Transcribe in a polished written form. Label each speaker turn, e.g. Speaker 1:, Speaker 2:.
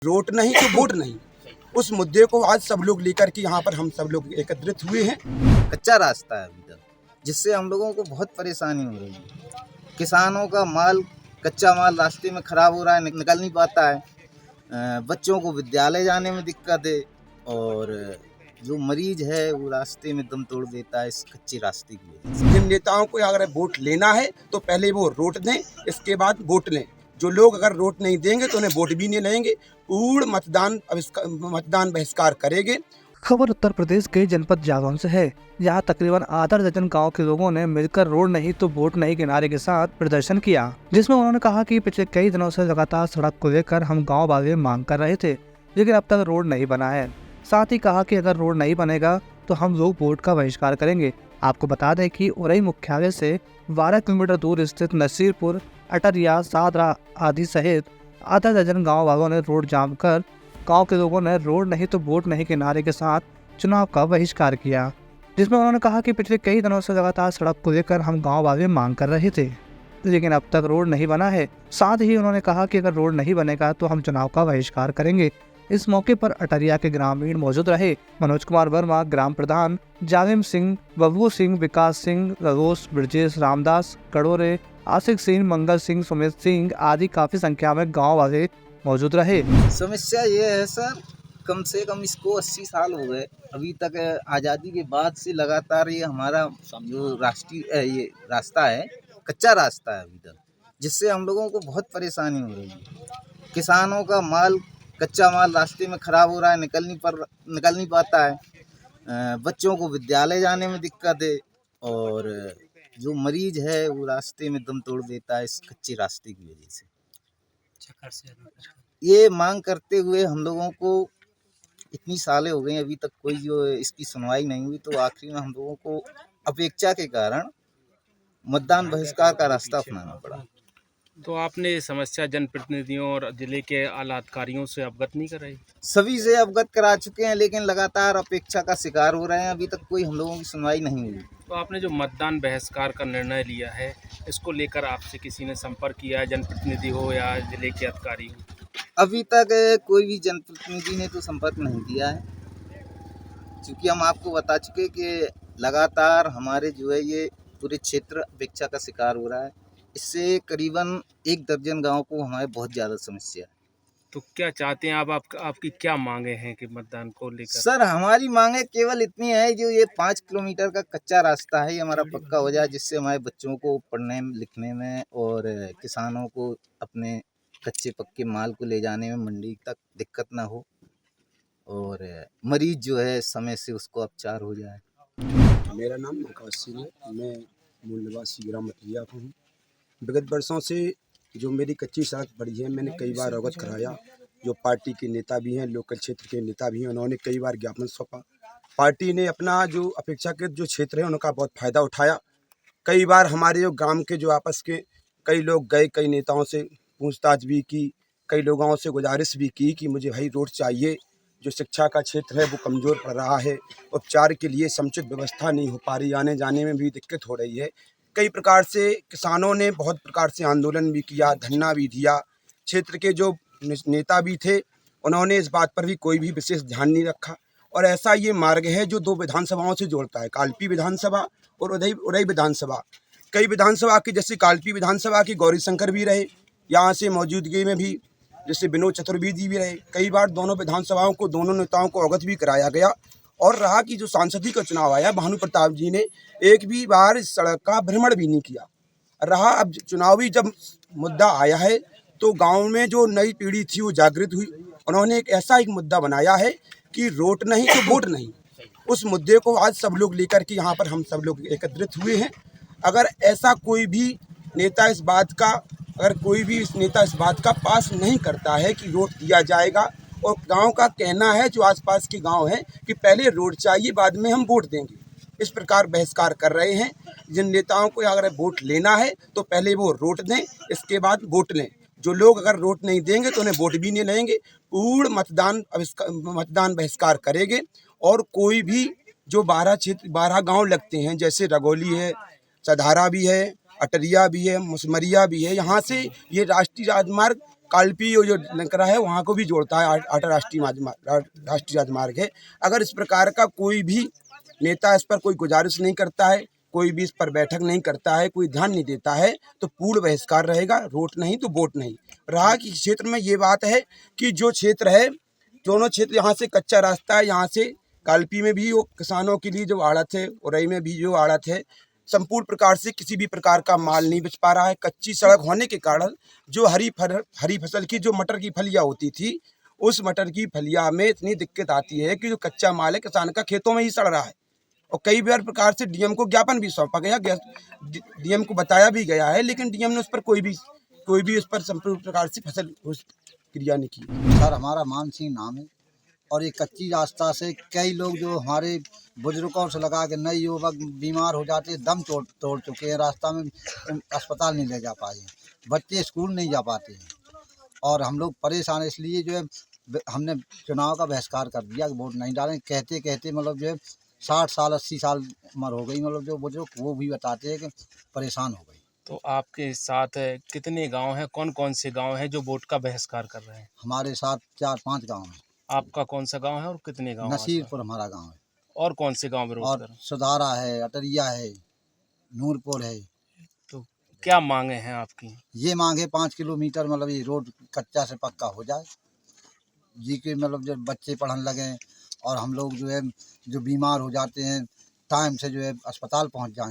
Speaker 1: Road नहीं तो vote नहीं, उस मुद्दे को आज सब लोग लेकर के यहाँ पर हम सब लोग एकत्रित हुए हैं।
Speaker 2: कच्चा रास्ता है अभी तक, जिससे हम लोगों को बहुत परेशानी हो रही है। किसानों का माल, कच्चा माल रास्ते में खराब हो रहा है, निकल नहीं पाता है। बच्चों को विद्यालय जाने में दिक्कत है और जो मरीज है वो रास्ते में दम तोड़ देता है इस कच्चे रास्ते की वजह से।
Speaker 1: जिन नेताओं को अगर वोट लेना है तो पहले वो रोट दें, इसके बाद वोट लें। जो लोग अगर वोट नहीं देंगे तो उन्हें वोट भी नहीं लेंगे, पूर्ण मतदान बहिष्कार करेंगे।
Speaker 3: खबर उत्तर प्रदेश के जनपद जालौन से है। यहाँ तकरीबन आधा दर्जन गांव के लोगों ने मिलकर रोड नहीं तो वोट नहीं के नारे के साथ प्रदर्शन किया, जिसमें उन्होंने कहा कि पिछले कई दिनों से लगातार सड़क को लेकर हम गांव वाले मांग कर रहे थे, लेकिन अब तक रोड नहीं बना है। साथ ही कहा कि अगर रोड नहीं बनेगा तो हम लोग वोट का बहिष्कार करेंगे। आपको बता दें कि उरई मुख्यालय से 12 किलोमीटर दूर स्थित नसीरपुर, अटरिया, सादरा आदि सहित आधा दर्जन गाँव वालों ने रोड जाम कर गांव के लोगों ने रोड नहीं तो वोट नहीं के नारे के साथ चुनाव का बहिष्कार किया, जिसमें उन्होंने कहा कि पिछले कई दिनों से लगातार सड़क को लेकर हम गांव वाले मांग कर रहे थे, लेकिन अब तक रोड नहीं बना है। साथ ही उन्होंने कहा कि अगर रोड नहीं बनेगा तो हम चुनाव का बहिष्कार करेंगे। इस मौके पर अटरिया के ग्रामीण मौजूद रहे। मनोज कुमार वर्मा, ग्राम प्रधान जालिम सिंह, बबलू सिंह, विकास सिंह, रघोष, ब्रजेश, रामदास, कड़ोरे, आशिक सिंह, मंगल सिंह, सुमित सिंह आदि काफी संख्या में गाँव वाले मौजूद रहे।
Speaker 2: समस्या ये है सर, कम से कम इसको 80 साल हो गए, अभी तक आज़ादी के बाद से लगातार ये हमारा जो राष्ट्रीय ये रास्ता है, कच्चा रास्ता है अभी तक, जिससे हम लोगों को बहुत परेशानी हो रही है। किसानों का माल, कच्चा माल रास्ते में खराब हो रहा है, निकल नहीं पाता है। बच्चों को विद्यालय जाने में दिक्कत है और जो मरीज है वो रास्ते में दम तोड़ देता है इस कच्चे रास्ते की वजह से। ये मांग करते हुए हम लोगों को इतनी सालें हो गई, अभी तक कोई जो इसकी सुनवाई नहीं हुई, तो आखिरी में हम लोगों को अपेक्षा के कारण मतदान बहिष्कार का रास्ता अपनाना पड़ा।
Speaker 4: तो आपने समस्या जनप्रतिनिधियों और जिले के आला अधिकारियों से अवगत नहीं कराई?
Speaker 2: सभी से अवगत करा चुके हैं, लेकिन लगातार अपेक्षा का शिकार हो रहे हैं, अभी तक कोई हम लोगों की सुनवाई नहीं हुई।
Speaker 4: तो आपने जो मतदान बहिष्कार का निर्णय लिया है, इसको लेकर आपसे किसी ने संपर्क किया है, जनप्रतिनिधि हो या जिले के अधिकारी हो?
Speaker 2: अभी तक कोई भी जनप्रतिनिधि ने तो संपर्क नहीं किया है, क्योंकि हम आपको बता चुके कि लगातार हमारे जो है ये पूरे क्षेत्र अपेक्षा का शिकार हो रहा है। इससे करीबन 1 दर्जन गांव को हमारे बहुत ज़्यादा समस्या है।
Speaker 4: तो क्या चाहते हैं आप आपकी क्या मांगे हैं कि मतदान को लेकर?
Speaker 2: सर, हमारी मांगे केवल इतनी है, जो ये 5 किलोमीटर का कच्चा रास्ता है ये हमारा पक्का हो जाए, जिससे हमारे बच्चों को पढ़ने लिखने में और किसानों को अपने कच्चे पक्के माल को ले जाने में मंडी तक दिक्कत ना हो और मरीज जो है समय से उसको उपचार हो जाए।
Speaker 1: मेरा नाम आकाश सिंह है, मैं मूल निवासी ग्राम अटरिया का हूँ। विगत वर्षों से जो मेरी कच्ची सड़क पड़ी है, मैंने कई बार अवगत कराया। जो पार्टी के नेता भी हैं, लोकल क्षेत्र के नेता भी हैं, उन्होंने कई बार ज्ञापन सौंपा। पार्टी ने अपना जो अपेक्षाकृत जो क्षेत्र है उनका बहुत फ़ायदा उठाया। कई बार हमारे जो ग्राम के जो आपस के कई लोग गए, कई नेताओं से पूछताछ भी की, कई लोगों से गुजारिश भी की कि मुझे भाई रोड चाहिए। जो शिक्षा का क्षेत्र है वो कमज़ोर पड़ रहा है, उपचार के लिए समुचित व्यवस्था नहीं हो पा रही, आने जाने में भी दिक्कत हो रही है। कई प्रकार से किसानों ने बहुत प्रकार से आंदोलन भी किया, धरना भी दिया। क्षेत्र के जो नेता भी थे उन्होंने इस बात पर भी कोई भी विशेष ध्यान नहीं रखा। और ऐसा ये मार्ग है जो 2 विधानसभाओं से जोड़ता है, कालपी विधानसभा और उरई विधानसभा। कई विधानसभा की, जैसे कालपी विधानसभा की गौरीशंकर भी रहे, यहाँ से मौजूदगी में भी जैसे विनोद चतुर्वेदी भी रहे। कई बार दोनों विधानसभाओं को, दोनों नेताओं को अवगत भी कराया गया। और रहा कि जो सांसदीय का चुनाव आया, भानु प्रताप जी ने एक भी बार इस सड़क का भ्रमण भी नहीं किया। रहा अब चुनावी जब मुद्दा आया है तो गांव में जो नई पीढ़ी थी वो जागृत हुई। उन्होंने एक मुद्दा बनाया है कि रोट नहीं तो वोट नहीं, उस मुद्दे को आज सब लोग लेकर के यहाँ पर हम सब लोग एकत्रित हुए हैं। अगर ऐसा कोई भी नेता इस बात का पास नहीं करता है कि रोड दिया जाएगा, और गांव का कहना है, जो आसपास के गांव हैं, कि पहले रोड चाहिए बाद में हम वोट देंगे, इस प्रकार बहिष्कार कर रहे हैं। जिन नेताओं को अगर वोट लेना है तो पहले वो रोड दें, इसके बाद वोट लें। जो लोग अगर वोट नहीं देंगे तो उन्हें वोट भी नहीं लेंगे, पूर्ण मतदान बहिष्कार करेंगे। और कोई भी जो 12 गाँव लगते हैं, जैसे रगौली है, सधारा भी है, अटरिया भी है, मुसमरिया भी है, यहाँ से ये राष्ट्रीय राजमार्ग कालपी जो लंकरा है वहाँ को भी जोड़ता है, राष्ट्रीय राजमार्ग है। अगर इस प्रकार का कोई भी नेता इस पर कोई गुजारिश नहीं करता है, कोई भी इस पर बैठक नहीं करता है, कोई ध्यान नहीं देता है, तो पूर्ण बहिष्कार रहेगा। रोड नहीं तो वोट नहीं। रहा कि क्षेत्र में ये बात है कि जो क्षेत्र है, दोनों क्षेत्र, यहाँ से कच्चा रास्ता है, यहाँ से कालपी में भी वो किसानों के लिए जो आड़त है, उरई में भी जो आड़त है, संपूर्ण प्रकार से किसी भी प्रकार का माल नहीं बच पा रहा है। कच्ची सड़क होने के कारण जो हरी फसल की जो मटर की फलियाँ होती थी, उस मटर की फलिया में इतनी दिक्कत आती है कि जो कच्चा माल है किसान का खेतों में ही सड़ रहा है। और कई बार प्रकार से डीएम को ज्ञापन भी सौंपा गया, डीएम को बताया भी गया है, लेकिन डीएम ने उस पर कोई भी उस पर संपूर्ण प्रकार से फसल क्रिया नहीं की।
Speaker 5: सर हमारा मान सिंह नाम है और ये कच्ची रास्ता से कई लोग जो हमारे बुजुर्गों से लगा के नए युवक बीमार हो जाते, दम तोड़ चुके हैं, रास्ता में अस्पताल नहीं ले जा पाए, बच्चे स्कूल नहीं जा पाते हैं और हम लोग परेशान। इसलिए जो है हमने चुनाव का बहिष्कार कर दिया कि वोट नहीं डालें। कहते कहते मतलब जो है 60 साल 80 साल उम्र हो गई, मतलब जो बुजुर्ग वो भी बताते हैं कि परेशान हो गई।
Speaker 4: तो आपके साथ कितने गांव हैं, कौन कौन से गांव हैं जो वोट का बहिष्कार कर रहे हैं?
Speaker 5: हमारे साथ 4-5 गाँव हैं।
Speaker 4: आपका कौन सा गांव है और कितने गांव?
Speaker 5: नसीरपुर हमारा गाँव है।
Speaker 4: और कौन से गांव विरोध
Speaker 5: और
Speaker 4: कर रहे हैं?
Speaker 5: सुधारा है, अटरिया है, नूरपुर है।
Speaker 4: तो क्या मांगे हैं आपकी?
Speaker 5: ये मांग है 5 किलोमीटर मतलब ये रोड कच्चा से पक्का हो जाए जी, के मतलब जब बच्चे पढ़ने लगे और हम लोग जो है जो बीमार हो जाते हैं टाइम से जो है अस्पताल पहुंच जाएं।